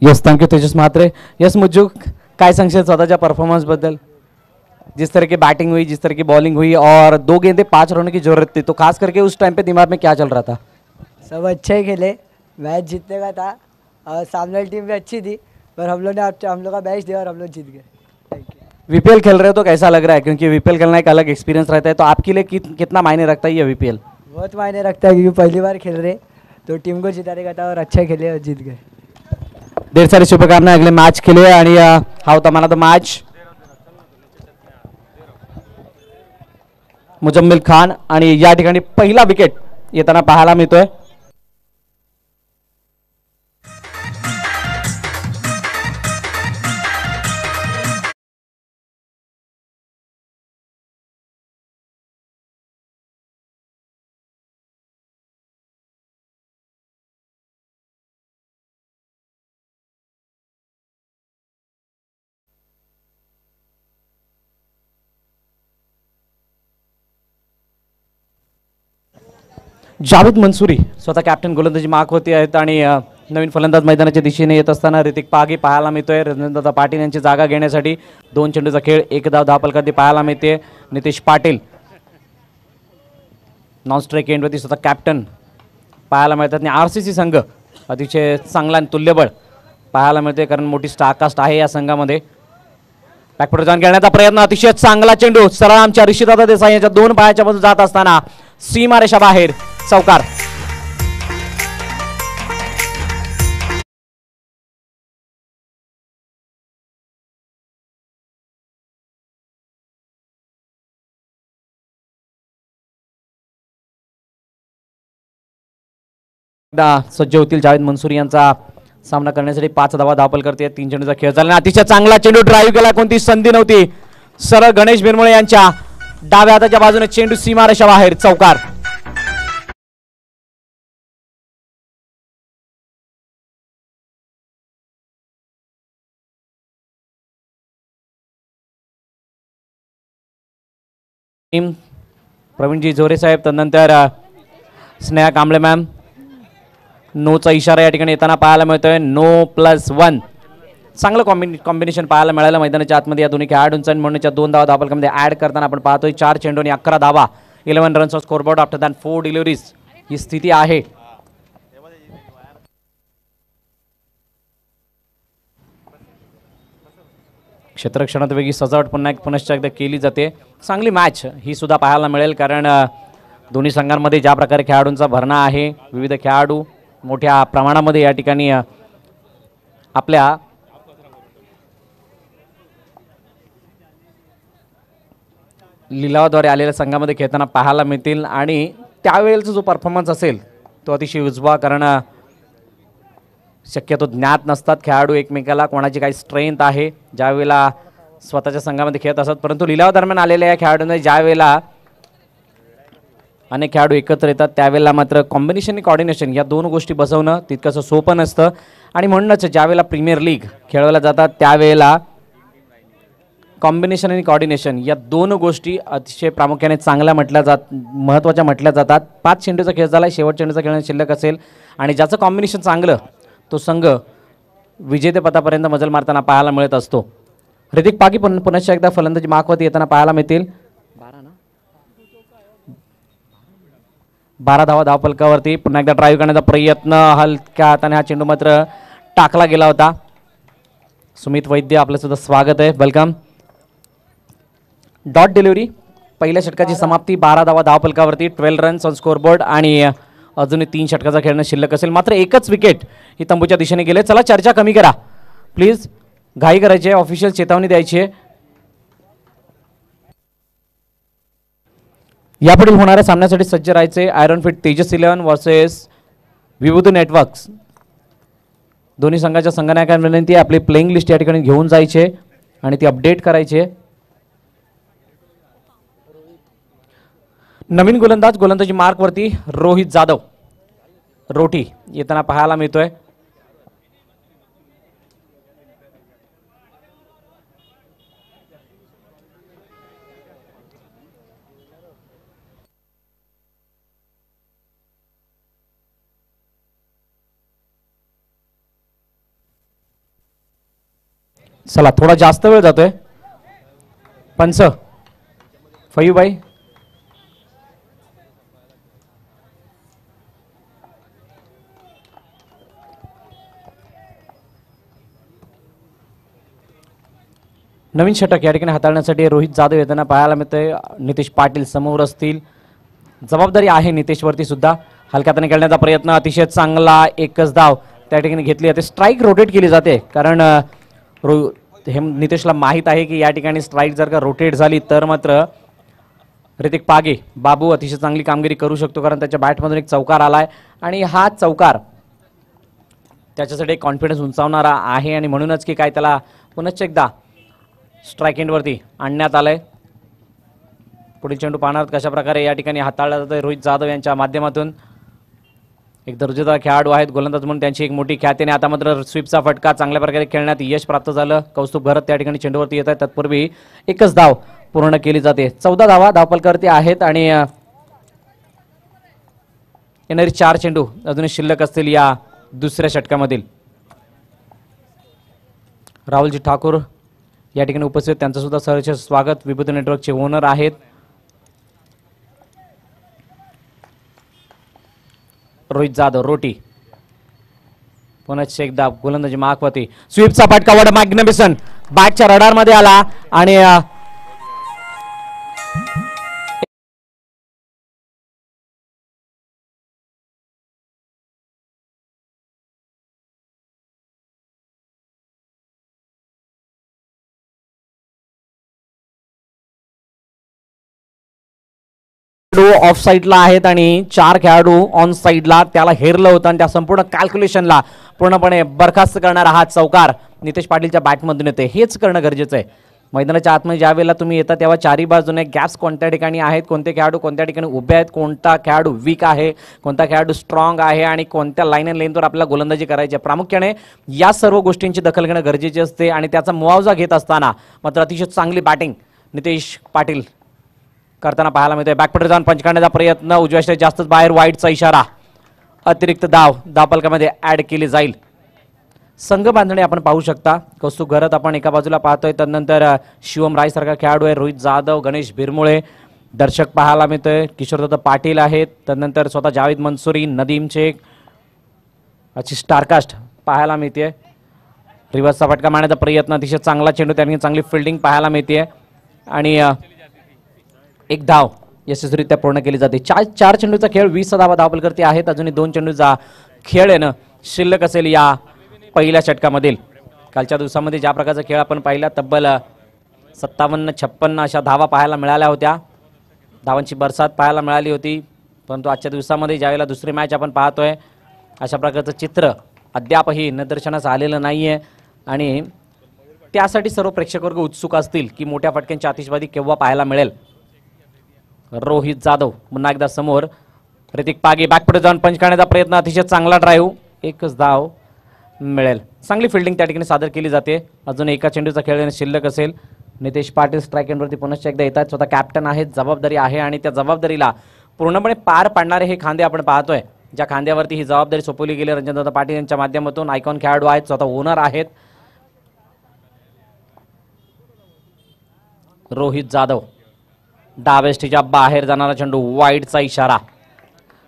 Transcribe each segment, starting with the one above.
Yes, thank you Tejas Mhatre. Yes Mujju, काय सांगशील स्वतःच्या परफॉर्मेंस बद्दल? जिस तरह की बैटिंग हुई, जिस तरह की बॉलिंग हुई और 2 गेंदे 5 रनों की जरूरत थी, तो खास करके उस टाइम पे दिमाग में क्या चल रहा था? सब अच्छे ही खेले, मैच जीतने का था और सामने वाली टीम भी अच्छी थी, पर हम लोग का मैच दिया और हम लोग जीत गए. Thank you. वीपीएल खेल रहे हो तो कैसा लग रहा है? क्योंकि वीपीएल खेलना एक अलग एक्सपीरियंस रहता है, तो आपके लिए कितना मायने रखता है ये वीपीएल? बहुत मायने रखता है क्योंकि पहली बार खेल रहे, तो टीम को जिताने का था और अच्छा खेले और जीत गए. ढेर सारी शुभकामनाएं अगले मैच के लिए. आणि हा होता मला द मॅच मुजम्मिल खान. आणि या ठिकाणी पहिला विकेट येताना पाहायला मिळतोय. जावेद मंसूरी स्वतः कॅप्टन गोलंदाजी मार्कवरती आहेत आणि नवीन फलंदाज मैदानाच्या दिशेने येत असताना ऋतिक पागी पाहायला मिळतोय. रजनीदादा पाटील यांची जागा घेण्यासाठी 2 चेंडूचा खेळ, 1 धाव धापलकरती पाहायला मिळते. नितेश पाटील नॉन स्ट्राईक एंडवरती स्वतः कॅप्टन पाहायला मिळतात. आणि आरसीसी संघ अतिशय चांगला आणि तुल्यबळ पाहायला मिळते, कारण मोठी स्टारकास्ट आहे या संघामध्ये. बॅकफुट जाऊन खेळण्याचा प्रयत्न, अतिशय चांगला चेंडू सरळ आमच्या ऋषीदादा देसाई यांच्या 2 पायाच्या बाजू जात असताना सीमारेषा बाहेर, चौकार. सज्ज होतील जावेद मंसूरी यांचा सामना करण्यासाठी. 5 धावा दाखल करते. 3 चेंडूचा खेळ झाला, अतिशय चांगला चेंडू ड्राईव्ह केला, कोणती संधी नव्हती. सरळ गणेश बिरमुळे यांच्या डाव्या हाताच्या बाजूने चेंडू सीमारेषा बाहेर, चौकार. प्रवीणजी जोरे साहेब, तदनंतर स्नेहा कांबळे मॅम. नोचा इशारा या ठिकाणी येताना पाहायला मिळतोय. No+1 चांगलं कॉम्बिनेशन पाहायला मिळालं मैदानाच्या आतमध्ये या दोन्ही खेळाडूंचा. आणि म्हणून 2 धावा धापलकामध्ये ऍड करताना आपण पाहतोय 4 चेंडू आणि 11 धावा, 11 runs off scoreboard after then 4 deliveries ही स्थिती आहे. क्षेत्ररक्षणात वेगळी सजावट पुनश्च एकदा केली जाते. चांगली मॅच ही सुद्धा पाहायला मिळेल, कारण दोन्ही संघांमध्ये ज्या प्रकारे खेळाडूंचा भरणा आहे, विविध खेळाडू मोठ्या प्रमाणामध्ये या ठिकाणी आपल्या लिलावाद्वारे आलेल्या संघामध्ये खेळताना पाहायला मिळतील. आणि त्यावेळेचा जो परफॉर्मन्स असेल तो अतिशय उजवा, कारण शक्यतो ज्ञात नसतात खेळाडू एकमेकाला, कोणाची काही स्ट्रेंथ आहे ज्यावेळेला स्वतःच्या संघामध्ये खेळत असतात. परंतु लिलाव दरम्यान आलेल्या या खेळाडूंना ज्यावेळेला अनेक खेळाडू एकत्र येतात त्यावेळेला मात्र कॉम्बिनेशन आणि कॉर्डिनेशन या 2 गोष्टी बसवणं तितकंसं सोपं नसतं. आणि म्हणूनच ज्यावेळेला प्रीमियर लीग खेळवल्या जातात त्यावेळेला कॉम्बिनेशन आणि कॉर्डिनेशन या 2 गोष्टी अतिशय प्रामुख्याने चांगल्या महत्त्वाच्या म्हटल्या जातात. 5 चेंडूचा खेळ झाला, शेवट चेंडूचा खेळ शिल्लक असेल आणि ज्याचं कॉम्बिनेशन चांगलं तो संघ विजेतेपदापर्यंत मजल मारताना पाहायला मिळत असतो. ऋतिक पागी पुनश्च एकदा फलंदाजी मार्कवरती येताना पाहायला मिळतील. 12 धावा धावफलकावरती. पुन्हा एकदा ड्राईव्ह करण्याचा प्रयत्न, हलक्या हाताने हा चेंडू मात्र टाकला गेला होता. सुमित वैद्य आपलं सुद्धा स्वागत आहे, वेलकम. डॉट डिलिव्हरी, पहिल्या षटकाची समाप्ती. 12 धावा धावफलकावरती, 12 रन्स ऑन स्कोरबोर्ड आणि अजूनही 3 षटकाचा खेळणं शिल्लक असेल. मात्र एकच विकेट ही तंबूच्या दिशेने गेले. चला चर्चा कमी करा प्लीज, घाई करायची आहे, ऑफिशियल चेतावणी द्यायची आहे. यापुढील होणाऱ्या सामन्यासाठी सज्ज राहायचे. Iron Fit Tejas 11 versus Vibhuti Networks. दोन्ही संघाच्या संघनायकांना विनंती आहे आपली प्लेइंग लिस्ट या ठिकाणी घेऊन जायचे आणि ती अपडेट करायची. नवीन गोलंदाजी मार्कवरती रोहित जाधव रोटी येताना पाहायला मिळतोय. चला थोडा जास्त वेळ जातोय. पंच फयूबाई नवीन षटक या ठिकाणी हाताळण्यासाठी रोहित जाधव येताना पाहायला मिळतंय. नितेश पाटील समोर असतील. जबाबदारी आहे नितेशवरती सुद्धा. हलक्याताने खेळण्याचा प्रयत्न अतिशय चांगला. एकच धाव त्या ठिकाणी घेतली जाते. स्ट्राईक रोटेट केली जाते कारण हे नितेशला माहीत आहे की या ठिकाणी स्ट्राईक जर का रोटेट झाली तर मात्र ऋतिक पागे बाबू अतिशय चांगली कामगिरी करू शकतो कारण त्याच्या बॅटमधून एक चौकार आलाय आणि हा चौकार त्याच्यासाठी कॉन्फिडन्स उंचावणारा आहे आणि म्हणूनच की काय त्याला पुनश्च एकदा स्ट्राईक एंडवरती आणण्यात आलंय. पुढील चेंडू पाहणार कशा प्रकारे या ठिकाणी हाताळला जातोय रोहित जाधव यांच्या माध्यमातून. एक दर्जेदार खेळाडू आहेत गोलंदाज म्हणून त्यांची एक मोठी ख्यातीने आता मात्र स्वीपचा फटका चांगल्या प्रकारे खेळण्यात यश प्राप्त झालं. कौस्तुभ घरत त्या ठिकाणी चेंडूवरती येत आहे. तत्पूर्वी एकच धाव पूर्ण केली जाते. 14 धावा धावफलकावरती आहेत आणि येणारी 4 चेंडू अजूनही शिल्लक असतील या दुसऱ्या षटकामधील. राहुलजी ठाकूर या ठिकाणी उपस्थित त्यांचं सुद्धा सहर्ष स्वागत. विभूती नेटवर्कचे ओनर आहेत. रोहित जाधव रोटी पुन्हा एकदा गोलंदाजी मार्कवरती स्वीपचा फटका वड मॅग्निफिसंट बॅटच्या रडार मध्ये आला आणि ऑफ साईडला आहेत आणि 4 खेळाडू ऑन साईडला. त्याला हेरलं होतं आणि त्या संपूर्ण कॅल्क्युलेशनला पूर्णपणे बरखास्त करणारा हा चौकार नितेश पाटीलच्या बॅटमधून येते. हेच करणं गरजेचं आहे. मैदानाच्या आतमध्ये ज्या वेळेला तुम्ही येता तेव्हा चारी बाजूने गॅप्स कोणत्या ठिकाणी आहेत, कोणते खेळाडू कोणत्या ठिकाणी उभे आहेत, कोणता खेळाडू वीक आहे, कोणता खेळाडू स्ट्रॉंग आहे आणि कोणत्या लाईन अँड लेनवर आपल्याला गोलंदाजी करायची आहे. प्रामुख्याने या सर्व गोष्टींची दखल घेणं गरजेचे असते आणि त्याचा मुआवजा घेत असताना मात्र अतिशय चांगली बॅटिंग नितेश पाटील करताना पाहायला मिळतोय. बॅकफुटर जाऊन पंच काढण्याचा प्रयत्न उजव्या स्टेज जास्तच बाहेर. वाईटचा इशारा. अतिरिक्त धाव धावफलकामध्ये ऍड केली जाईल. संघ बांधणी आपण पाहू शकता. कौस्तुभ घरत आपण एका बाजूला पाहतोय. त्यानंतर शिवम राय सारखा खेळाडू आहे. रोहित जाधव गणेश भिरमुळे दर्शक पाहायला मिळतोय. किशोरदत्त पाटील आहेत. त्यानंतर स्वतः जावेद मंसूरी नदीम शेख अशी स्टारकास्ट पाहायला मिळते. रिव्हर्सचा फटका मारण्याचा प्रयत्न अतिशय चांगला चेंडू त्यांनी चांगली फिल्डिंग पाहायला मिळते आणि एक धाव यशस्वीरित्या पूर्ण केली जाते. 4 चेंडूचा खेळ 20 धावा धावफलकावरती आहेत. अजूनही 2 चेंडूचा खेळ आहे ना शिल्लक असेल या पहिल्या षटकामधील. कालच्या दिवसामध्ये ज्या प्रकारचा खेळ आपण पाहिला तब्बल 57-56 अशा धावा पाहायला मिळाल्या होत्या. धावांची बरसात पाहायला मिळाली होती. परंतु आजच्या दिवसामध्ये ज्यावेळेला दुसरी मॅच आपण पाहतोय अशा प्रकारचं चित्र अद्यापही निदर्शनास आलेलं नाहीये आणि त्यासाठी सर्व प्रेक्षक वर्ग उत्सुक असतील की मोठ्या फटक्यांची आतिषबाजी केव्हा पाहायला मिळेल. रोहित जाधव पुन्हा एकदा समोर. ऋतिक पागे बॅकफुट जाऊन पंच काढण्याचा प्रयत्न. अतिशय चांगला ड्राईव्ह. एकच धाव मिळेल. चांगली फिल्डिंग त्या ठिकाणी सादर केली जाते. अजून एका चेंडूचा खेळ शिल्लक असेल. नितेश पाटील स्ट्राईक एंडवरती पुनश्च एकदा येतात. स्वतः कॅप्टन आहेत. जबाबदारी आहे आणि त्या जबाबदारीला पूर्णपणे पार पाडणारे हे खांदे आपण पाहतोय. ज्या खांद्यावरती ही जबाबदारी सोपवली गेली रणजितदादा पाटील यांच्या माध्यमातून. आयकॉन खेळाडू आहेत. स्वतः ओनर आहेत. रोहित जाधव डावेस्टीच्या बाहेर जाणारा चेंडू. वाईडचा इशारा.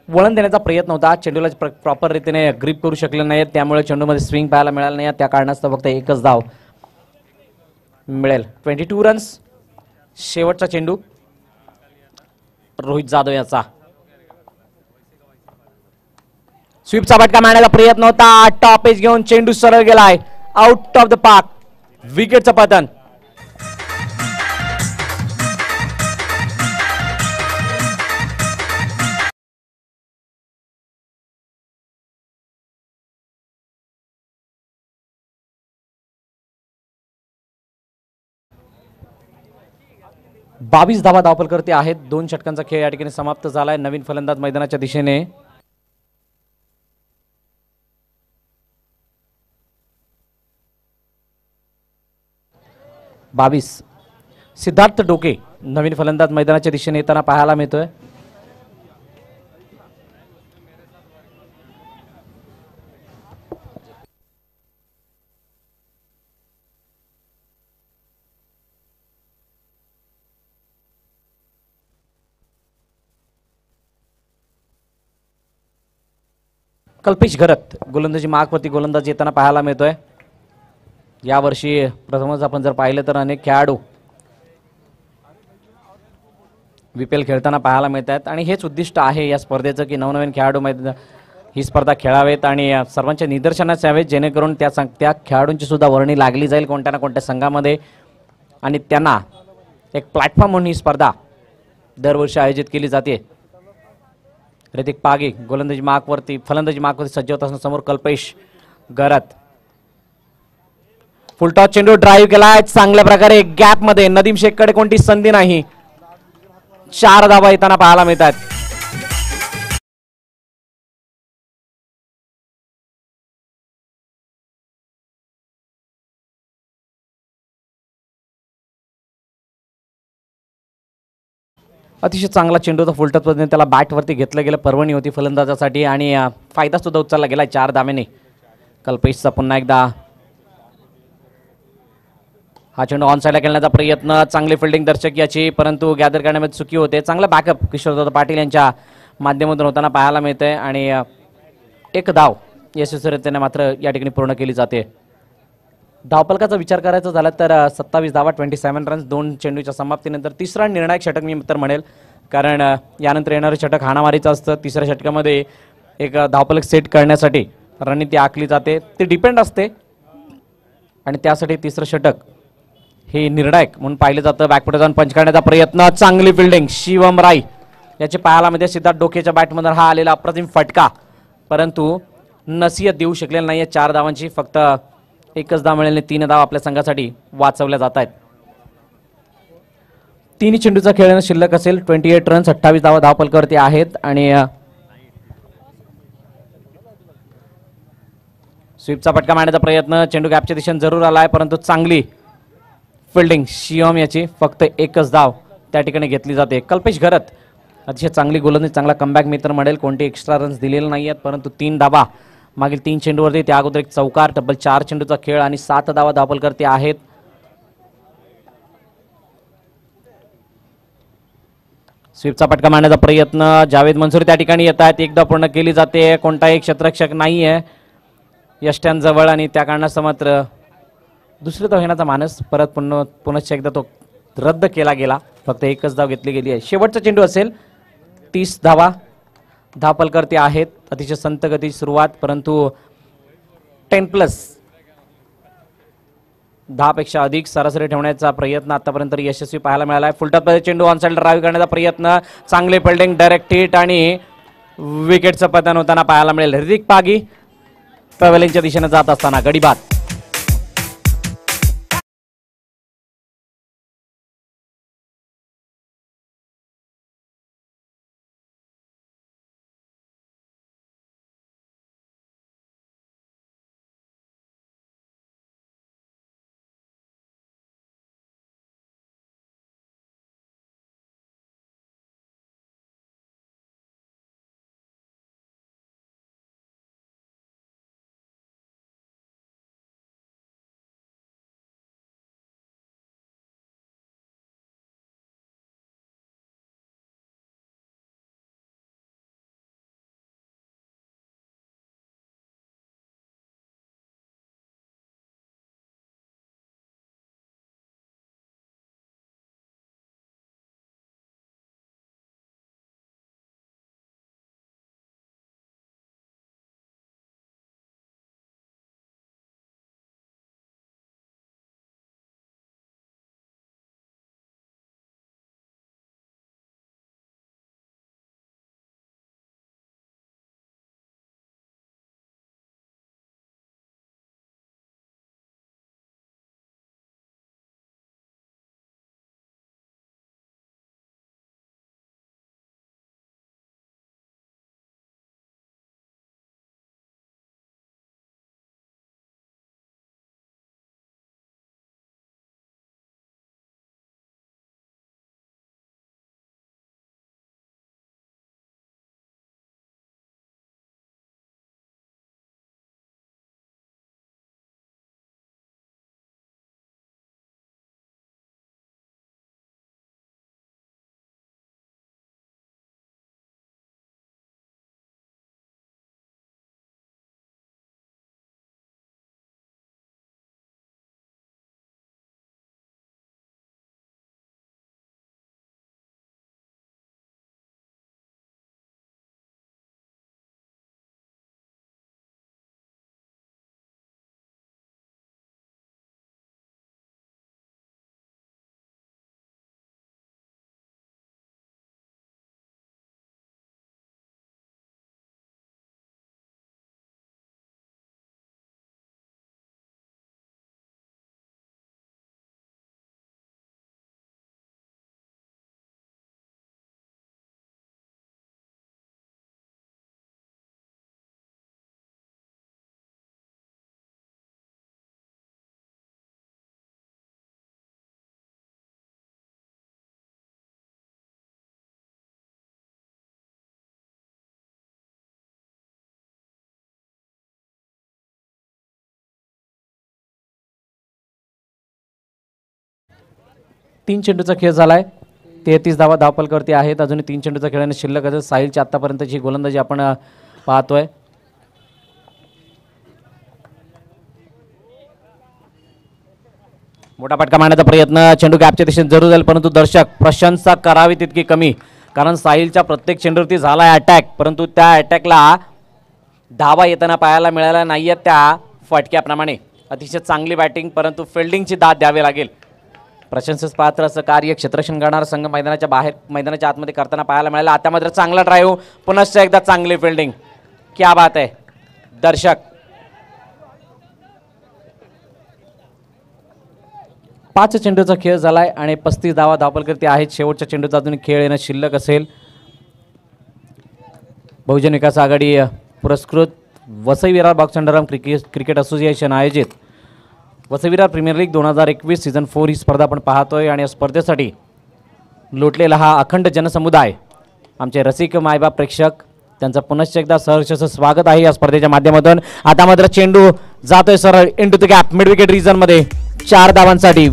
वळण देण्याचा प्रयत्न होता. चेंडूला प्रॉपर रीतीने ग्रीप करू शकले नाहीत त्यामुळे चेंडूमध्ये स्विंग पाहायला मिळालं नाही. त्या कारणास्तव फक्त एकच धाव मिळेल. 22 रन्स. शेवटचा चेंडू रोहित जाधव याचा. स्वीपचा फटका मारण्याचा प्रयत्न होता. टॉप एज घेऊन चेंडू सरळ गेलाय आउट ऑफ द पार्क. विकेटचं पतन. बावीस धावा धावफलकावरती आहेत. 2 षटकांचा खेळ या ठिकाणी समाप्त झालाय. नवीन फलंदाज मैदानाच्या दिशेने. बावीस सिद्धार्थ डोके नवीन फलंदाज मैदानाच्या दिशेने येताना पाहायला मिळतोय. कल्पेश घरत गोलंदाजी मार्कवरती गोलंदाज येताना पाहायला मिळतोय. यावर्षी प्रथमच आपण जर पाहिलं तर अनेक खेळाडू VPL खेळताना पाहायला मिळत आहेत आणि हेच उद्दिष्ट आहे या स्पर्धेचं की नवनवीन खेळाडू ही स्पर्धा खेळावेत आणि सर्वांच्या निदर्शनास यावेत जेणेकरून त्या खेळाडूंची सुद्धा वर्णी लागली जाईल कोणत्या ना कोणत्या संघामध्ये आणि त्यांना एक प्लॅटफॉर्म म्हणून ही स्पर्धा दरवर्षी आयोजित केली जाते. ऋतिक पागी गोलंदाजी मार्कवरती फलंदाजी मार्कवरती सज्ज होत असताना समोर कल्पेश घरत फुलटॉस चेंडू ड्राईव्ह केलाय चांगल्या प्रकारे गॅप मध्ये. नदीम शेखकडे कोणती संधी नाही. 4 धावा येताना पाहायला मिळतात. अतिशय चांगला चेंडू होता फुलटॉस पद्धतीने त्याला बॅटवरती घेतलं गेलं. पर्वणी होती फलंदाजासाठी आणि फायदा सुद्धा उचलला गेला 4 धावेने. कल्पेशचा पुन्हा एकदा हा चेंडू ऑन साईडला खेळण्याचा प्रयत्न. चांगली फिल्डिंग दर्शक याची परंतु गॅदर करण्यामध्ये चुकी होते. चांगला बॅकअप किशोरदादा पाटील यांच्या माध्यमातून होताना पाहायला मिळतंय आणि एक धाव यशस्वीरित्याने मात्र या ठिकाणी पूर्ण केली जाते. धावपलकाचा विचार करायचा झाला तर 27 धावा 27 रन्स 2 चेंडूच्या समाप्तीनंतर तिसरा निर्णायक षटक मी तर म्हणेल कारण यानंतर येणारं षटक हाणामारीचं असतं. तिसऱ्या षटकामध्ये एक धावपलक सेट करण्यासाठी रणनीती आखली जाते ते डिपेंड असते आणि त्यासाठी तिसरं षटक हे निर्णायक म्हणून पाहिलं जातं. बॅकपुढे जाऊन पंच करण्याचा प्रयत्न. चांगली फिल्डिंग शिवम राय याचे पायाला मध्ये सिद्धार्थ डोकेच्या बॅटमधून हा आलेला अप्रतिम फटका परंतु नसीहत देऊ शकलेला नाहीये. 4 धावांची फक्त एकच धाव मिळाली. 3 धाव आपल्या संघासाठी वाचवल्या जात आहेत. 3 चेंडूचा खेळ शिल्लक असेल. 28 रन्स 28 धावा धावपलकावरती आहेत आणि स्वीपचा फटका मारण्याचा प्रयत्न. चेंडू गॅपच्या दिशेने जरूर आलाय परंतु चांगली फिल्डिंग शिवम याची फक्त एकच धाव त्या ठिकाणी घेतली जाते. कल्पेश घरत अतिशय चांगली गोलंदाजी चांगला कमबॅक मी तर म्हणेल. कोणते एक्स्ट्रा रन्स दिलेले नाही आहेत परंतु 3 धावा मागील 3 चेंडूवरती त्या अगोदर एक चौकार तब्बल 4 चेंडूचा खेळ आणि 7 धावा धावपलकर्ते आहेत. स्वीपचा फटका मारण्याचा प्रयत्न. जावेद मंसूरी त्या ठिकाणी येत आहेत. एकदा पूर्ण केली जाते. कोणताही क्षेत्ररक्षक नाही आहे यष्ट्यांजवळ आणि त्या कारणास्तव मात्र दुसरी धाव घेण्याचा मानस परत पुनश्च एकदा तो रद्द केला गेला. फक्त एकच धाव घेतली गेली आहे. शेवटचा चेंडू असेल. 30 धावा धावपलकर्ते आहेत. अतिशय संत गती सुरुवात परंतु 10+ 10 पेक्षा अधिक सरासरी ठेवण्याचा प्रयत्न आतापर्यंत यशस्वी पाहायला मिळाला आहे. फुलटॉसमध्ये चेंडू ऑन साईड ड्राईव्ह करण्याचा प्रयत्न. चांगले फिल्डिंग डायरेक्ट हिट आणि विकेटचं पतन होताना पाहायला मिळेल. ऋतिक पागी पवेलियनच्या दिशेने जात असताना गडीबाद 3 चेंडूचा खेळ झालाय. 33 धावा धावपलकावरती आहेत. अजूनही 3 चेंडूचा खेळाने शिल्लक आहे. साहिलची आतापर्यंतची गोलंदाजी आपण पाहतोय. मोठा फटका मारण्याचा प्रयत्न, चेंडू गॅपच्या दिशेने जरूर जाईल, परंतु दर्शक प्रशंसा करावी तितकी कमी, कारण साहिलच्या प्रत्येक चेंडूवरती झाला अटॅक, परंतु त्या अटॅकला धावा येताना पाहायला मिळाल्या नाही आहेत. त्या फटक्याप्रमाणे अतिशय चांगली बॅटिंग, परंतु फिल्डिंगची दाद द्यावी लागेल. प्रशंसेस पात्र असं कार्य क्षेत्ररक्षण करणारा संघ मैदानाच्या बाहेर मैदानाच्या आतमध्ये करताना पाहायला मिळालं. आता मात्र चांगला ड्राईव्ह, पुनश्च एकदा चांगली फिल्डिंग, क्या बात आहे. दर्शक 5 चेंडूचा खेळ झालाय आणि 35 धावा धावपलकर्ते आहेत. शेवटच्या चेंडूचा अजून खेळ येणं शिल्लक असेल. बहुजन विकास आघाडी पुरस्कृत Vasai Virar Box Underarm Cricket Association आयोजित Vasai Virar Premier League 2021 season 4 ही स्पर्धा आपण पाहतोय. आणि या स्पर्धेसाठी लोटलेला हा अखंड जनसमुदाय, आमचे रसिक मायबाप प्रेक्षक, त्यांचं पुनश्च एकदा सहर्षाचं स्वागत आहे या स्पर्धेच्या माध्यमातून. आता मात्र चेंडू जातोय सरळ into the gap mid wicket region मध्ये 4 धावांसाठी.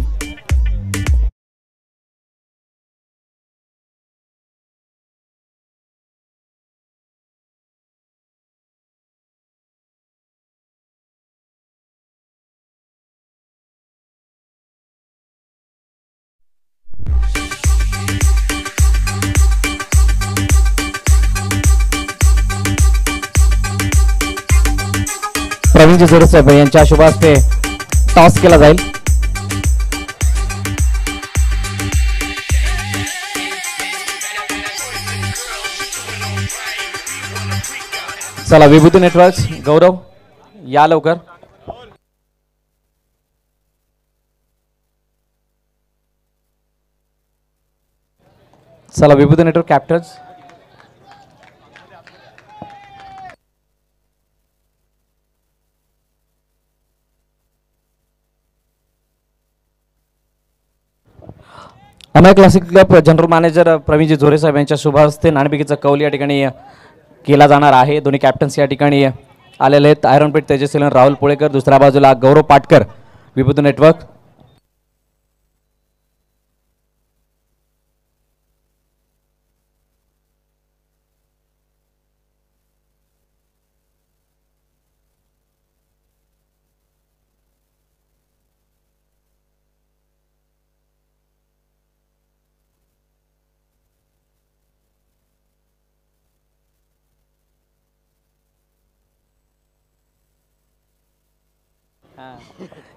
प्रवीणजी जोरे साहेब यांच्या शुभ हस्ते टॉस केला जाईल. चला विभूती नेटवर्क्स, गौरव या लवकर. चला विभूती नेटवर्क कॅप्टन्स. अमर classic club general manager Pravinji जोरे साहेब यांच्या शुभ हस्ते नाणेफेकीचा कौल या ठिकाणी केला जाणार आहे. दोन्ही कॅप्टन्स या ठिकाणी आलेले आहेत. आयरनपेट तेजस्वी राहुल पोळेकर, दुसऱ्या बाजूला गौरव पाटकर विभूती नेटवर्क.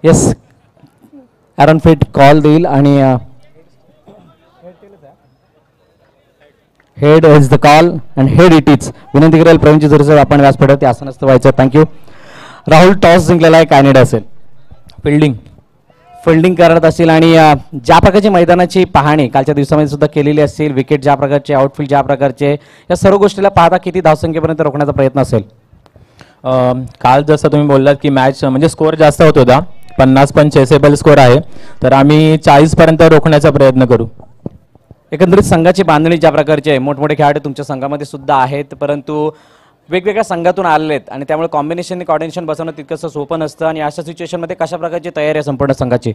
येस, आयरनफेट कॉल देईल आणि head is the call and head it is. विनंती करेल प्रवीणजी जोरे साहेब आपण व्यासपीठावर ते आसनस्थ व्हायचं. थँक्यू. राहुल टॉस जिंकलेला आहे. काय निर्णय असेल? फिल्डिंग करत असेल आणि ज्या प्रकारची मैदानाची पाहणी कालच्या दिवसामध्ये सुद्धा केलेली असेल, विकेट ज्या प्रकारचे, आउटफील्ड ज्या प्रकारचे, या सर्व गोष्टीला पाहता किती धावसंख्येपर्यंत रोखण्याचा प्रयत्न असेल? काल जसं तुम्ही बोललात की मॅच म्हणजे स्कोअर जास्त होत होता, 50 पण चेसेबल स्कोअर आहे, तर आम्ही 40 पर्यंत रोखण्याचा प्रयत्न करू. एकंदरीत संघाची बांधणी ज्या प्रकारची आहे, मोठमोठे खेळाडू तुमच्या संघामध्ये सुद्धा आहेत, परंतु वेगवेगळ्या संघातून आलेले आहेत आणि त्यामुळे कॉम्बिनेशन कॉर्डिनेशन बसवणं तितकंसं सोपं नसतं. आणि अशा सिच्युएशनमध्ये कशा प्रकारची तयारी आहे संपूर्ण संघाची?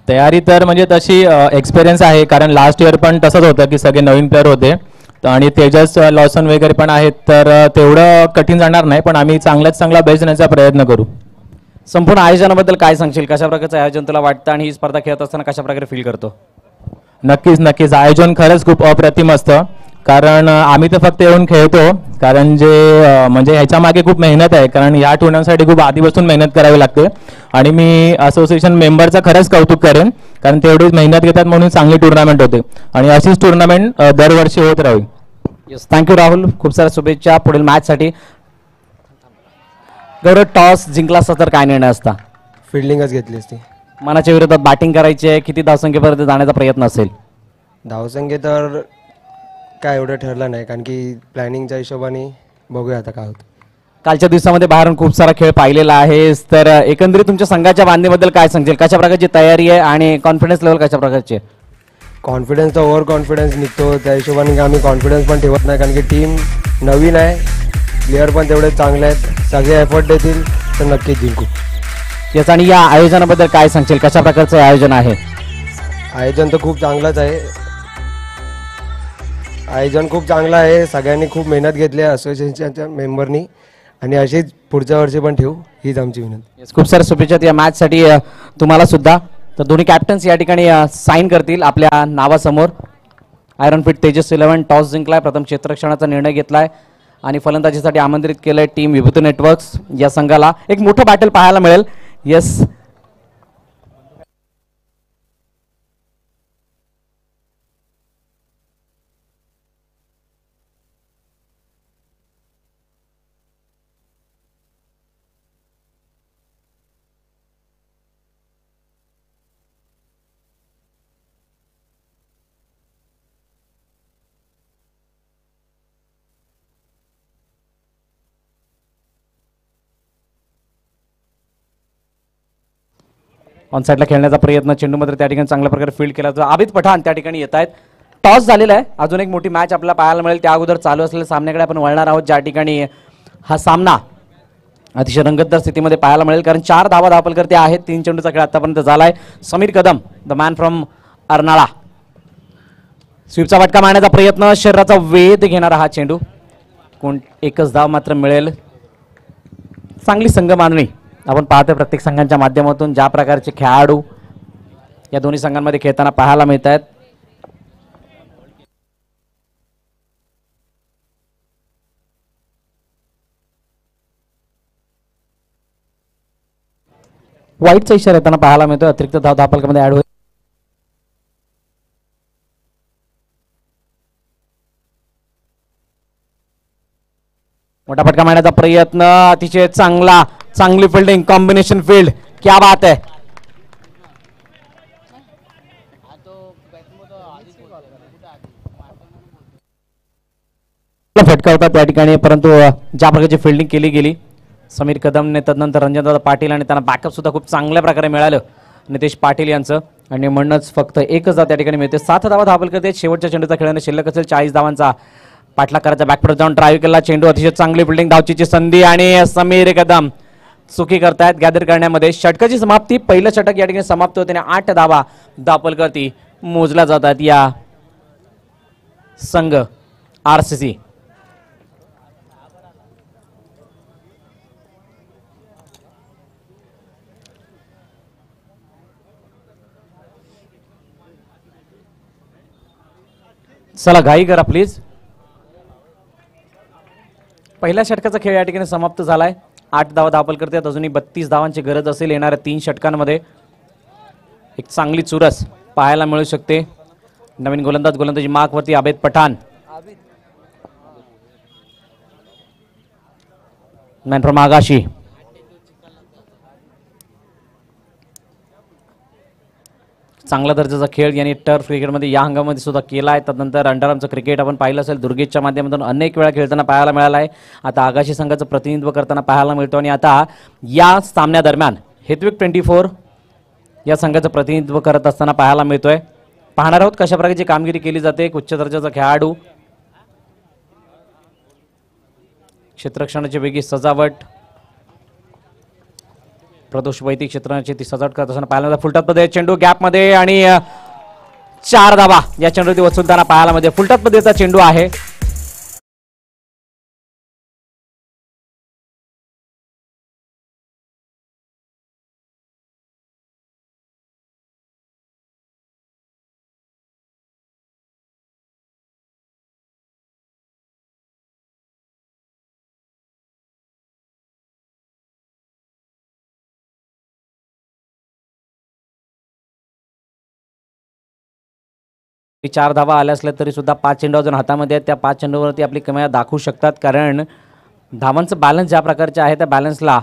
तयारी तर म्हणजे तशी एक्सपिरियन्स आहे, कारण लास्ट इयर पण तसंच होतं की सगळे नवीन प्लेअर होते आणि तेजस लॉसन वगैरे पण आहेत, तर तेवढं कठीण जाणार नाही, पण आम्ही चांगल्यात चांगला बेस्ट देण्याचा प्रयत्न करू. संपूर्ण आयोजनाबद्दल काय सांगशील? कशा प्रकारचं आयोजन तुला वाटतं आणि ही स्पर्धा खेळत असताना कशा प्रकारे फील करतो? नक्कीच आयोजन खरंच खूप अप्रतिम असतं, कारण आम्ही तर फक्त येऊन खेळतो, कारण जे म्हणजे ह्याच्या मागे खूप मेहनत आहे, कारण या टुर्नामेंटसाठी खूप आधीपासून मेहनत करावी लागते आणि मी असोसिएशन मेंबरचं खरंच कौतुक करेन, कारण तेवढीच मेहनत घेतात म्हणून चांगली टुर्नामेंट होते आणि अशीच टुर्नामेंट दरवर्षी होत राहील. येस, थँक्यू राहुल, खूप साऱ्या शुभेच्छा पुढील मॅचसाठी. गौरव, टॉस जिंकला असता तर काय निर्णय असता? फिल्डिंगच घेतली असती. मनाच्या विरोधात बॅटिंग करायची आहे, किती धावसंख्येपर्यंत जाण्याचा प्रयत्न असेल? धावसंख्ये तर काय एवढं ठरलं नाही, कारण की प्लॅनिंगच्या हिशोबाने बघूया आता काय होतं. कालच्या दिवसामध्ये बाहेरून खूप सारा खेळ पाहिलेला आहेस, तर एकंदरीत तुमच्या संघाच्या बांधणीबद्दल काय सांगशील? कशा प्रकारची तयारी आहे आणि कॉन्फिडन्स लेवल कशा प्रकारची आहे? कॉन्फिडन्स तर ओव्हर कॉन्फिडन्स निघतो, त्या हिशोबाने आम्ही कॉन्फिडन्स पण ठेवत नाही, कारण की टीम नवीन आहे, प्लेअर पण तेवढे चांगले आहेत, सगळे एफर्ट देतील तर नक्कीच जिंकू. याच आणि या आयोजनाबद्दल काय सांगशील? कशा प्रकारचं आयोजन आहे? आयोजन तर खूप चांगलंच आहे. आयोजन खूप चांगलं आहे. सगळ्यांनी खूप मेहनत घेतली आहे असोसिएशनच्या मेंबरनी आणि अशीच पुढच्या वर्षी पण ठेवू हीच आमची विनंती. खूप साऱ्या शुभेच्छा या मॅचसाठी तुम्हाला सुद्धा. तर दोन्ही कॅप्टन्स या ठिकाणी साईन करतील आपल्या नावासमोर. आयरनफिट तेजस 11 टॉस जिंकलाय, प्रथम क्षेत्ररक्षणाचा निर्णय घेतलाय आणि फलंदाजीसाठी आमंत्रित केलंय टीम विभूती नेटवर्क्स या संघाला. एक मोठं बॅटल पाहायला मिळेल. येस, ऑन साईडला खेळण्याचा प्रयत्न, चेंडू मात्र त्या ठिकाणी चांगल्या प्रकारे फील्ड केला जातो. आबिद पठाण त्या ठिकाणी येत आहेत. टॉस झालेला आहे. अजून एक मोठी मॅच आपल्याला पाहायला मिळेल. त्या अगोदर चालू असलेल्या सामन्याकडे आपण वळणार आहोत, ज्या ठिकाणी हा सामना अतिशय रंगतदार स्थितीमध्ये पाहायला मिळेल. कारण 4 धावा धावपलकर्ते आहेत. 3 चेंडूचा खेळ आतापर्यंत झालाय. Samir Kadam the man from Arnala, स्वीपचा फटका मारण्याचा प्रयत्न, शरीराचा वेध घेणारा हा चेंडू. एकच धाव मात्र मिळेल. चांगली संघ मांडणी आपण पाहतोय प्रत्येक संघांच्या माध्यमातून. ज्या प्रकारचे खेळाडू या दोन्ही संघांमध्ये खेळताना पाहायला मिळत आहेत. वाईटचा इशारा येताना पाहायला मिळतोय. अतिरिक्त धाव धावपलकामध्ये ऍड होईल. मोठा फटका मारण्याचा प्रयत्न, अतिशय चांगली फिल्डिंग, कॉम्बिनेशन फील्ड, क्या बात है. फटका होता त्या ठिकाणी, परंतु ज्या प्रकारची फिल्डिंग केली गेली समीर कदमने, तदनंतर रंजनदादा पाटील आणि त्यांना बॅकअप सुद्धा खूप चांगल्या प्रकारे मिळालं नितेश पाटील यांचं. आणि म्हणूनच फक्त एकच धाव त्या ठिकाणी मिळते. 7 धावा धावपलकर्ते शेवटच्या चेंडूचा खेळाने शिल्लक असेल. 40 धावांचा पाठलाग करायचा. बॅकफुट जाऊन ड्राईव्ह केला चेंडू, अतिशय चांगली फिल्डिंग, धावचीची संधी आणि समीर कदम चुकी करतायत गॅदर करण्यामध्ये. षटकाची समाप्ती, पहिलं षटक या ठिकाणी समाप्त होते आणि 8 धावा धावपलकर्ती मोजल्या जातात या संघ RCC. चला घाई करा प्लीज. पहिल्या षटकाचा खेळ या ठिकाणी समाप्त झालाय. 8 धावा धावपलकर्ते आहेत. अजूनही 32 धावांची गरज असेल येणाऱ्या 3 षटकांमध्ये. एक चांगली चुरस पाहायला मिळू शकते. नवीन गोलंदाजी मार्कवरती आबिद पठाण, मॅन फ्रॉम आगाशी. चांगला दर्जाचा खेळ यांनी टर्फ क्रिकेटमध्ये या हंगामामध्ये सुद्धा केला आहे. त्यानंतर अंडरआर्मचं क्रिकेट आपण पाहिलं असेल दुर्गेशच्या माध्यमातून अनेक वेळा खेळताना पाहायला मिळाला आहे. आता आगाशी संघाचं प्रतिनिधित्व करताना पाहायला मिळतो आणि आता या सामन्यादरम्यान हेतविक 24 या संघाचं प्रतिनिधित्व करत असताना पाहायला मिळतोय. पाहणार आहोत कशा प्रकारची कामगिरी केली जाते. एक उच्च दर्जाचा खेळाडू, क्षेत्ररक्षणाची वेगळी सजावट, प्रदोष वैदिक क्षेत्राची ती सजावट करत असताना पाहायला मिळतं. फुलटतमध्ये चेंडू गॅपमध्ये आणि 4 धावा या चेंडूवरती वसूलताना पाहायला मिळते. फुलटतमध्येचा चेंडू आहे. चार धावा आल्या असल्या तरी सुद्धा 5 चेंडू अजून हातामध्ये आहेत. त्या 5 चेंडूवरती आपली कमाई दाखवू शकतात, कारण धावांचं बॅलन्स ज्या प्रकारचे आहे त्या बॅलन्सला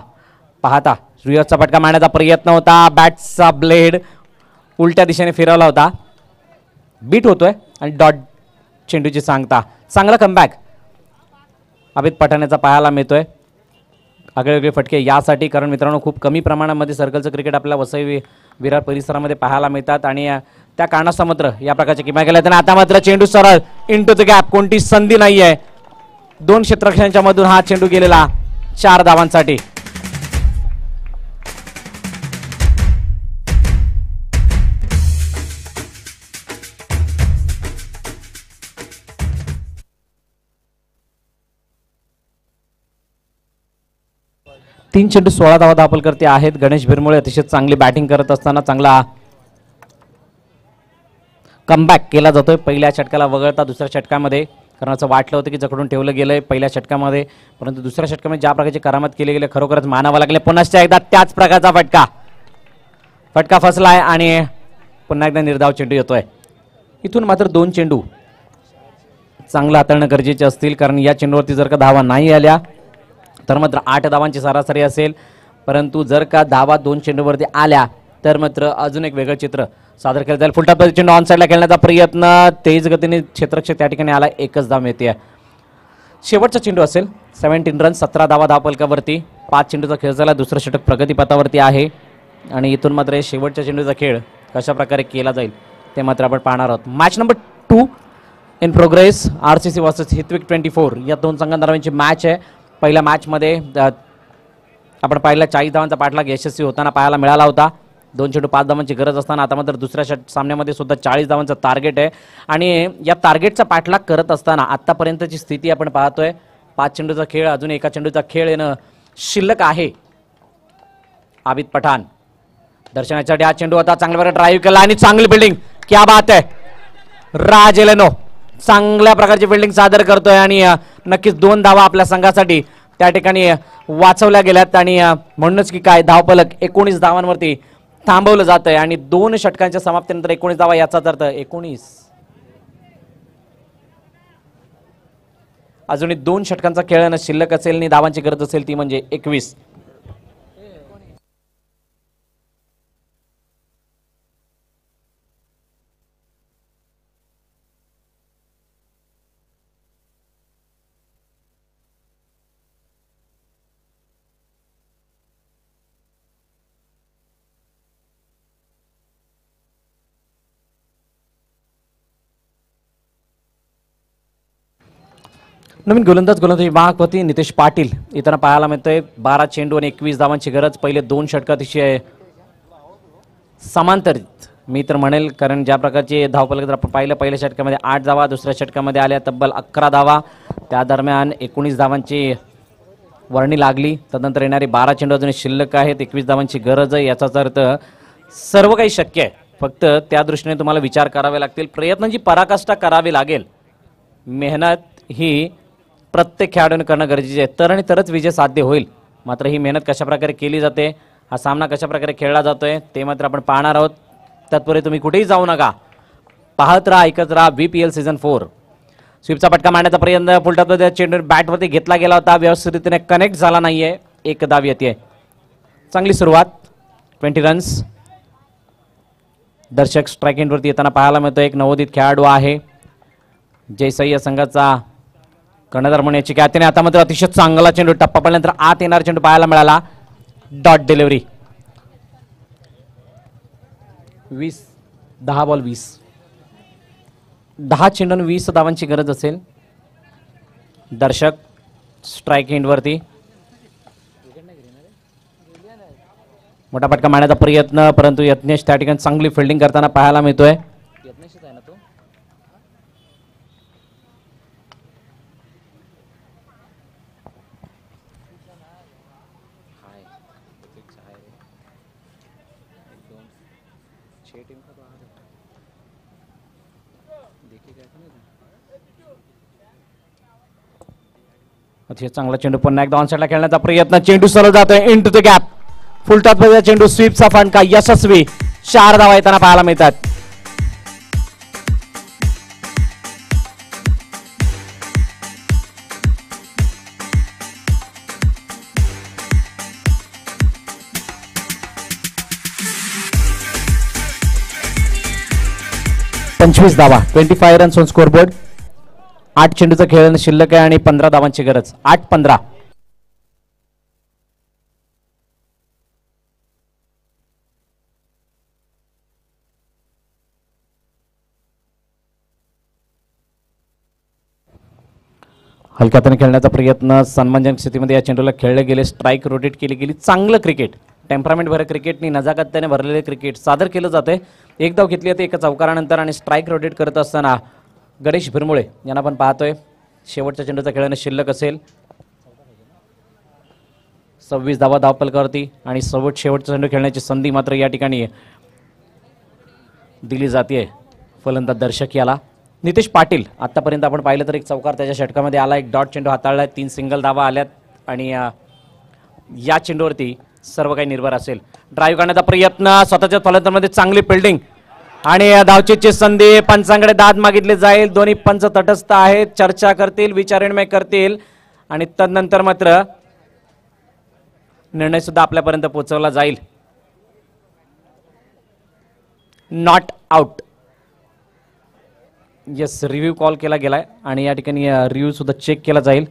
पाहता श्रीयसचा फटका मारण्याचा प्रयत्न होता. बॅटचा ब्लेड उलट्या दिशेने फिरवला होता. बीट होतोय आणि डॉट चेंडूची सांगता. चांगला कमबॅक अभित पठाण्याचा पाहायला मिळतोय. आगळेवेगळे फटके यासाठी, कारण मित्रांनो खूप कमी प्रमाणामध्ये सर्कलचं क्रिकेट आपल्याला वसई विरार परिसरामध्ये पाहायला मिळतात आणि त्या कारणास्तव मात्र या प्रकारचे किमया केल्या आहेत. आता मात्र चेंडू सरळ इंटू द गॅप, कोणती संधी नाही आहे. 2 क्षेत्ररक्षणांच्या मधून हा चेंडू गेलेला 4 धावांसाठी. 3 चेंडू 16 धावा दाखल करते आहेत गणेश भिरमुळे. अतिशय चांगली बॅटिंग करत असताना चांगला कमबॅक केला जातोय. पहिल्या षटकाला वगळता दुसऱ्या षटकामध्ये, कारण असं वाटलं होतं की जखडून ठेवलं गेलंय पहिल्या षटकामध्ये, परंतु दुसऱ्या षटकामध्ये ज्या प्रकारची करामत केली गेली खरोखरच मानावं लागले. पुन्हा एकदा त्याच प्रकारचा फटका फसलाय आणि पुन्हा एकदा निर्धाव चेंडू येतोय. इथून मात्र 2 चेंडू चांगलं हाताळणं गरजेचे असतील, कारण या चेंडूवरती जर का धावा नाही आल्या तर मात्र 8 धावांची सरासरी असेल, परंतु जर का धावा 2 चेंडूवरती आल्या तर मात्र अजून एक वेगळं चित्र सादर केलं जाईल. फुलटॉप चेंडू ऑन साईडला खेळण्याचा प्रयत्न, तेज गतीने क्षेत्ररक्षक त्या ठिकाणी आला. 1च धाव मिळते. शेवटचा चेंडू असेल. 17 रन 17 धावा धावफलकावरती. 5 चेंडूचा खेळ झाला. दुसरं षटक प्रगतीपथावरती आहे आणि इथून मात्र शेवटच्या चेंडूचा खेळ कशा प्रकारे केला जाईल ते मात्र आपण पाहणार आहोत. Match number 2 in progress. RCC versus Hitvik 24 या 2 संघांदरम्यानची मॅच आहे. पहिल्या मॅचमध्ये आपण पाहिला 40 धावांचा पाठलाग यशस्वी होताना पाहायला मिळाला होता. 2 चेंडू 5 धावांची गरज असताना आता मात्र दुसऱ्या सामन्यामध्ये सुद्धा 40 धावांचं टार्गेट आहे आणि या टार्गेटचा पाठलाग करत असताना आतापर्यंतची स्थिती आपण पाहतोय. 5 चेंडूचा खेळ, अजून 1 चेंडूचा खेळ येणं शिल्लक आहे. आबिद पठाण दर्शनासाठी हा चेंडू आता चांगल्या प्रकारे ड्राईव्ह केला आणि चांगली बिल्डिंग. क्या बात आहे. राज एलेनो चांगल्या प्रकारची बिल्डिंग सादर करतोय आणि नक्कीच 2 धावा आपल्या संघासाठी त्या ठिकाणी वाचवल्या गेल्यात आणि म्हणूनच की काय धावफलक 19 धावांवरती थांबवलं जात आहे आणि 2 षटकांच्या समाप्तीनंतर 19 धावा, याचाच अर्थ 19 अजूनही 2 षटकांचा खेळ शिल्लक असेल आणि धावांची गरज असेल ती म्हणजे 21. नवीन गोलंदाज विभागपती नितेश पाटील इथं पाहायला मिळतोय. 12 चेंडू आणि 21 धावांची गरज. पहिले 2 षटक अतिशय समांतरित मी तर म्हणेल, कारण ज्या प्रकारचे धावफलक जर आपण पाहिलं पहिल्या षटकामध्ये 8 धावा, दुसऱ्या षटकामध्ये आल्या तब्बल 11 धावा. त्या दरम्यान 19 धावांची वर्णी लागली. तदनंतर येणारे 12 चेंडू अजून शिल्लक आहेत. 21 धावांची गरज आहे. याचाच अर्थ सर्व काही शक्य आहे. फक्त त्या दृष्टीने तुम्हाला विचार करावे लागतील, प्रयत्नांची पराकाष्ठा करावी लागेल. मेहनत ही प्रत्येक खेळाडूने करणं गरजेचे आहे, तर आणि तरच विजय साध्य होईल. मात्र ही मेहनत कशा प्रकारे केली जाते, हा सामना कशा प्रकारे खेळला जातोय ते मात्र आपण पाहणार आहोत. तत्पूर्वी तुम्ही कुठेही जाऊ नका, पाहत राहा, ऐकत राहा BPL सीझन 4. स्वीपचा फटका मारण्याचा प्रयत्न, फुलटॉप चेंडू बॅटवरती घेतला गेला होता, व्यवस्थितरीतीने कनेक्ट झाला नाहीये. 1 धाव येते. चांगली सुरुवात. 20 रन्स. दर्शक स्ट्राईक एंडवरती येताना पाहायला मिळतो. एक नवोदित खेळाडू आहे जयसाई या संघाचा कर्णधार म्हणून याची ख्यातीने. आता मात्र अतिशय चांगला चेंडू, टप्पा पडल्यानंतर आत येणारा चेंडू पाहायला मिळाला. Dot delivery. 10 बॉल 20. 10 चेंडू 20 धावांची गरज असेल. दर्शक स्ट्राईक एंडवरती मोठा फटका मारण्याचा प्रयत्न, परंतु यत्नेश त्या ठिकाणी चांगली फिल्डिंग करताना पाहायला मिळतोय. अतिशय चांगला चेंडू, पुन्हा एकदा ऑनसाइडला खेळण्याचा प्रयत्न, चेंडू सरळ जातोय इन टू द गॅप. फुलटॉप चेंडू, स्वीपचा फटका यशस्वी. 4 धावा येताना पाहायला मिळतात. पंचवीस धावा, 25 रन्स ऑन स्कोरबोर्ड. 8 चेंडूचा खेळ शिल्लक आहे आणि 15 धावांची गरज. 8-15. हलक्या हाताने खेळण्याचा प्रयत्न, सन्मानजनक स्थितीमध्ये या चेंडूला खेळले गेले. स्ट्राईक रोटेट केली गेली. चांगलं क्रिकेट, टेम्परामेंट भर क्रिकेटनी नजाकत्याने भरलेले क्रिकेट सादर केलं जाते. एक धाव घेतली होती 1 चौकारानंतर आणि स्ट्राईक रोटेट करत असताना गणेश भिरमुळे यांना पण पाहतोय. शेवटच्या चेंडूचा खेळणं शिल्लक असेल. 26 धावा धावफलकावरती आणि शेवटचा चेंडू खेळण्याची संधी मात्र या ठिकाणी दिली जाते फलंदाज दर्शक याला. नितेश पाटील आतापर्यंत आपण पाहिलं तर एक चौकार त्याच्या षटकामध्ये आला, एक डॉट चेंडू हाताळला, 3 सिंगल धावा आल्यात आणि या चेंडूवरती सर्व काही निर्भर असेल. ड्राईव्ह करण्याचा प्रयत्न, स्वतःच्या फलंदाजामध्ये चांगली फिल्डिंग आणि धावचीची संधी. पंचांकडे दाद मागितले जाईल. दोन्ही पंच तटस्थ आहेत, चर्चा करतील, विचारविनिमय करतील आणि तदनंतर मात्र निर्णय सुद्धा आपल्यापर्यंत पोहोचवला जाईल. Not out. Yes, review call केला गेलाय आणि या ठिकाणी रिव्ह्यू सुद्धा चेक केला जाईल.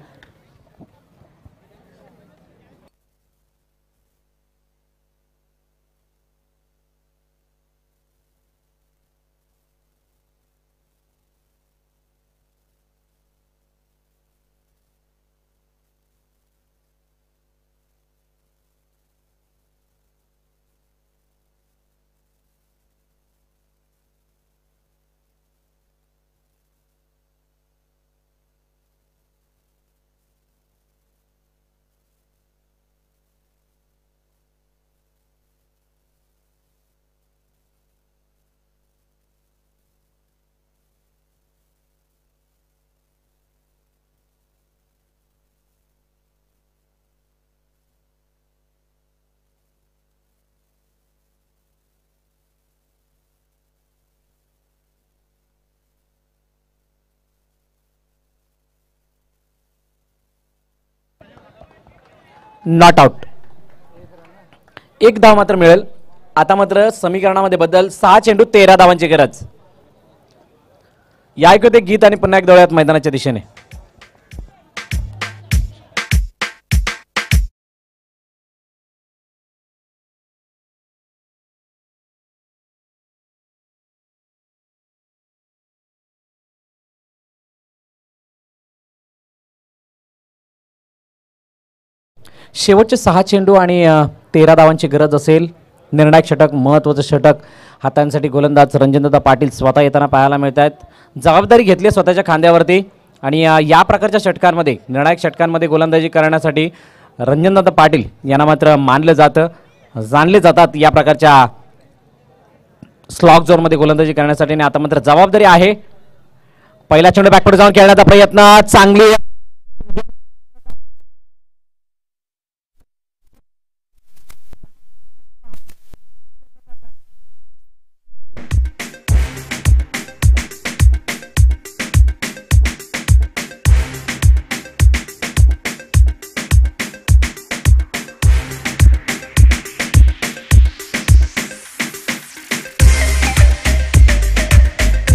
Not out. एक धाव मात्र मिळेल. आता मात्र समीकरणामध्ये बदल. 6 चेंडू 13 धावांची गरज. या ऐकू ते गीत आणि पुन्हा एक डोळ्यात मैदानाच्या दिशेने. शेवटचे 6 चेंडू आणि 13 धावांची गरज असेल. निर्णायक षटक, महत्त्वाचं षटक हातांसाठी गोलंदाज रणजितदादा पाटील स्वतः येताना पाहायला मिळत आहेत. जबाबदारी घेतली स्वतःच्या खांद्यावरती आणि या प्रकारच्या षटकांमध्ये, निर्णायक षटकांमध्ये गोलंदाजी करण्यासाठी रणजितदादा पाटील यांना मात्र मानलं जातं, जाणले जातात या प्रकारच्या स्लॉग झोनमध्ये गोलंदाजी करण्यासाठी. आणि आता मात्र जबाबदारी आहे. पहिला चेंडू बॅकपुढे जाऊन खेळण्याचा प्रयत्न, चांगली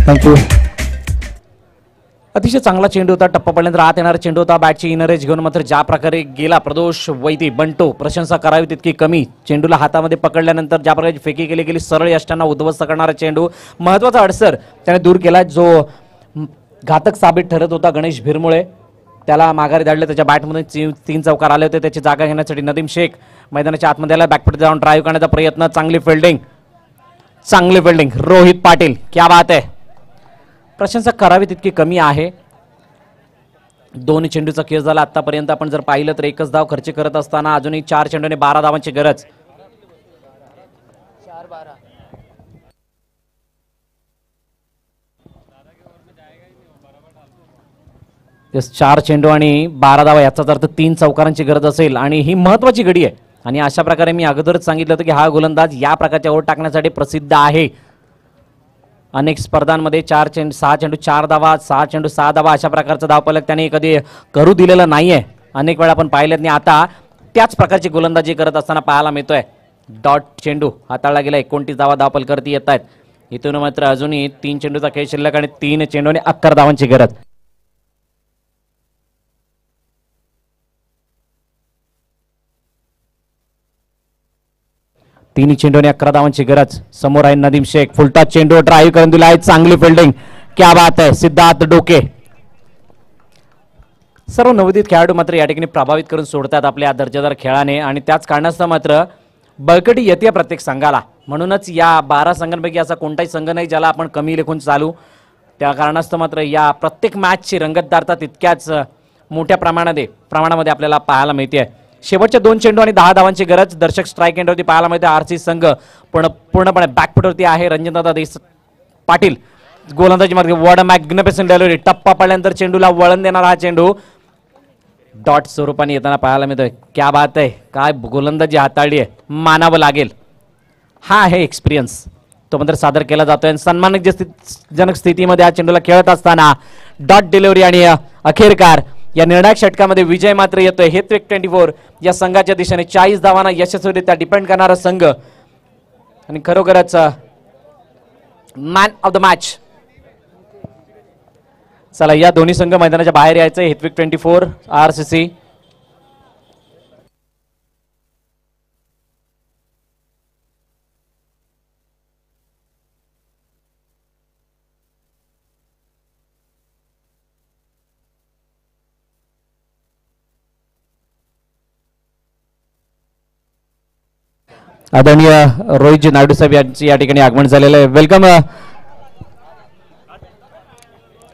थँक्यू. अतिशय चांगला चेंडू होता. टप्पा पडल्यानंतर आत येणारा चेंडू होता. बॅटची इनर एज घेऊन मात्र ज्या प्रकारे गेला प्रदोष वैदी बंटो, प्रशंसा करावी तितकी कमी. चेंडूला हातामध्ये पकडल्यानंतर ज्या प्रकारे फेकी केली गेली, सरळ यष्टांना उद्ध्वस्त करणारा चेंडू. महत्त्वाचा अडसर त्याने दूर केला जो घातक साबित ठरत होता. गणेश भिरमुळे त्याला माघारी धाडले. त्याच्या बॅटमध्ये 3 चौकार आले होते. त्याची जागा घेण्यासाठी नदीम शेख मैदानाच्या आतमध्ये आला. बॅकफुट जाऊन ड्राईव्ह करण्याचा प्रयत्न, चांगली फिल्डिंग, चांगली फिल्डिंग. रोहित पाटील, क्या बात आहे. प्रशंसा करावी तितकी कमी आहे. 2 चेंडूचा खेळ झाला आतापर्यंत. आपण जर पाहिलं तर एकच धाव खर्च करत असताना अजूनही 4 चेंडूने 12 धावांची गरज. 4 चेंडू आणि 12 धावा, याचाच अर्थ 3 चौकारांची गरज असेल आणि ही महत्वाची गडी आहे. आणि अशा प्रकारे मी अगोदरच सांगितलं होतं की हा गोलंदाज या प्रकारच्या ओव्हर टाकण्यासाठी प्रसिद्ध आहे. अनेक स्पर्धांमध्ये 6 चेंडू 4 धावा, 6 चेंडू 6 धावा अशा प्रकारचा धावफलक त्याने कधी करू दिलेला नाहीये. अनेक वेळा आपण पाहिलेत नाही. आता त्याच प्रकारची गोलंदाजी करत असताना पाहायला मिळतोय. डॉट चेंडू हाताळला गेला. 29 धावा धावफलकावरती येत आहेत. इथून मात्र अजूनही 3 चेंडूचा खेळ शिल्लक आणि 3 चेंडूने 11 धावांची गरज. तिन्ही चेंडूने 11 धावांची गरज. समोर आहे नदीम शेख. फुलटा चेंडू ड्राईव्ह करून दिला आहे. चांगली फिल्डिंग, क्या बात आहे. सिद्धार्थ डोके. सर्व नवोदित खेळाडू मात्र या ठिकाणी प्रभावित करून सोडतात आपल्या दर्जेदार खेळाने आणि त्याच कारणास्तव मात्र बळकटी येते प्रत्येक संघाला. म्हणूनच या 12 संघांपैकी असा कोणताही संघ नाही ज्याला आपण कमी लेखून चालू. त्या कारणास्तव मात्र या प्रत्येक मॅचची रंगतदारता तितक्याच मोठ्या प्रमाणामध्ये आपल्याला पाहायला मिळते. शेवटच्या 2 चेंडू आणि 10 धावांची गरज. दर्शक स्ट्राईक एंडवरती पाहायला मिळते. आरसी संघ पूर्णपणे बॅकफुटवरती आहे. रणजितदादा पाटील गोलंदाजी मार्ग. What a magnificent delivery. टप्पा पडल्यानंतर चेंडूला वळण देणारा हा चेंडू डॉट स्वरूपाने येताना पाहायला मिळतोय. क्या बात आहे, काय गोलंदाजी हाताळली आहे, मानावं लागेल. हा आहे एक्सपिरियन्स, तो मात्र सादर केला जातोय. सन्मानजनक स्थितीमध्ये हा चेंडूला खेळत असताना डॉट डिलिव्हरी आणि अखेरकार या निर्णायक षटकामध्ये विजय मात्र येतोय. हेत्विक 24 या संघाच्या दिशेने 40 धावांना यशस्वीरित्या डिपेंड करणारा संघ आणि खरोखरच मॅन ऑफ द मॅच. चला, या दोन्ही संघ मैदानाच्या बाहेर यायचं. हेत्विक 24 RCC. आदरणीय रोहितजी नायडू साहेब यांची या ठिकाणी आगमन झालेलं आहे. वेलकम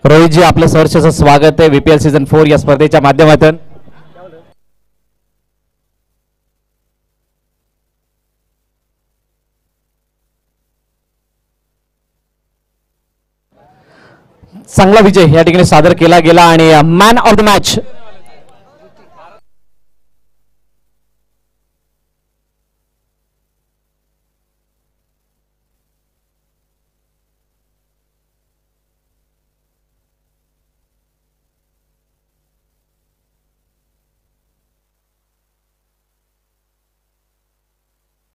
रोहितजी, आपलं सहर्षाचं स्वागत आहे VPL सीझन 4 या स्पर्धेच्या माध्यमातून. चांगला विजय या ठिकाणी सादर केला गेला आणि मॅन ऑफ द मॅच